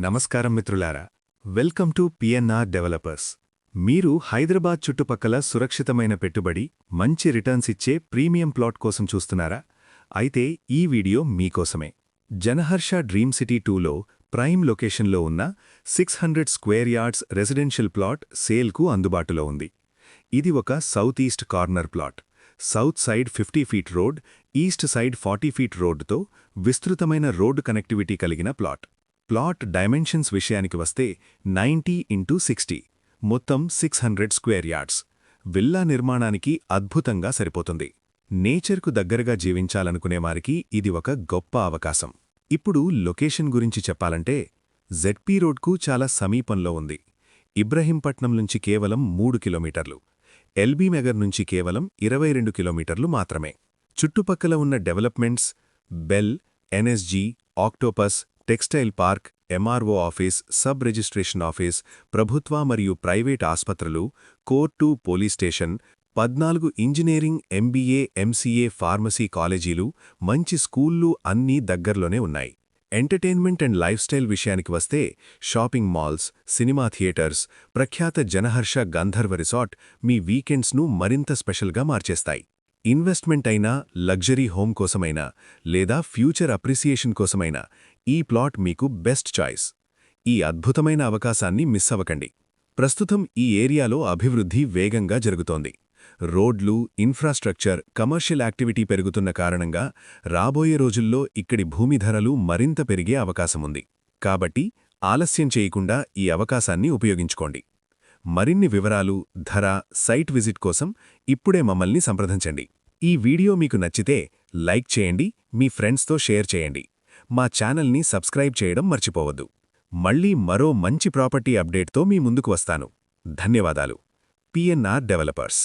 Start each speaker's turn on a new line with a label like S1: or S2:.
S1: నమస్కారం మిత్రులారా, welcome to PNR developers. మీరు హైదరాబాద్ చుట్టుపక్కల సురక్షితమైన పెట్టుబడి, మంచి రిటర్న్స్ ఇచ్చే ప్రీమియం ప్లాట్ కోసం చూస్తున్నారా? అయితే ఈ వీడియో మీకోసమే. జనహర్ష డ్రీమ్ సిటీ 2లో ప్రైమ్ లొకేషన్లో ఉన్న 600 స్క్వేర్ యార్డ్స్ రెసిడెన్షియల్ ప్లాట్ సేల్కు అందుబాటులో ఉంది. ఇది ఒక south east corner plot. South side 50 feet road, east side 40 feet రోడ్డుతో విస్తృతమైన రోడ్డు కనెక్టివిటీ కలిగిన ప్లాట్. ప్లాట్ డైమెన్షన్స్ విషయానికి వస్తే 90x60, మొత్తం 600 స్క్వేర్ యార్డ్స్. విల్లా నిర్మాణానికి అద్భుతంగా సరిపోతుంది. నేచర్కు దగ్గరగా జీవించాలనుకునేవారికి ఇది ఒక గొప్ప అవకాశం. ఇప్పుడు లొకేషన్ గురించి చెప్పాలంటే జెడ్పీ రోడ్కు చాలా సమీపంలో ఉంది. ఇబ్రహీంపట్నం నుంచి కేవలం 3 కిలోమీటర్లు, ఎల్బీనగర్ నుంచి కేవలం 22 కిలోమీటర్లు మాత్రమే. చుట్టుపక్కల ఉన్న developments bell, NSG, octopus, textile park, MRO office, sub registration office, ప్రభుత్వ మరియు ప్రైవేట్ ఆస్పత్రులు, court, police station, 14 engineering, MBA, MCA, pharmacy కాలేజీలు, మంచి స్కూళ్ళు అన్నీ దగ్గర్లోనే ఉన్నాయి. ఎంటర్టైన్మెంట్ అండ్ లైఫ్ స్టైల్ విషయానికి వస్తే షాపింగ్ మాల్స్, సినిమా థియేటర్స్, ప్రఖ్యాత జనహర్ష గంధర్వ రిసార్ట్ మీ వీకెండ్స్ను మరింత స్పెషల్గా మార్చేస్తాయి. ఇన్వెస్ట్మెంట్ అయినా, లగ్జరీ హోమ్ కోసమైనా, లేదా ఫ్యూచర్ అప్రిసియేషన్ కోసమైనా ఈ ప్లాట్ మీకు బెస్ట్ చాయిస్. ఈ అద్భుతమైన అవకాశాన్ని మిస్ అవ్వకండి. ప్రస్తుతం ఈ ఏరియాలో అభివృద్ధి వేగంగా జరుగుతోంది. రోడ్లు, ఇన్ఫ్రాస్ట్రక్చర్, కమర్షియల్ యాక్టివిటీ పెరుగుతున్న కారణంగా రాబోయే రోజుల్లో ఇక్కడి భూమి ధరలు మరింత పెరిగే అవకాశముంది. కాబట్టి ఆలస్యం చేయకుండా ఈ అవకాశాన్ని ఉపయోగించుకోండి. మరిన్ని వివరాలు, ధర, సైట్ విజిట్ కోసం ఇప్పుడే మమ్మల్ని సంప్రదించండి. ఈ వీడియో మీకు నచ్చితే లైక్ చేయండి, మీ ఫ్రెండ్స్తో షేర్ చేయండి. మా ఛానల్ని సబ్స్క్రైబ్ చేయడం మర్చిపోవద్దు. మళ్ళీ మరో మంచి ప్రాపర్టీ అప్డేట్తో మీ ముందుకు వస్తాను. ధన్యవాదాలు. PNR developers.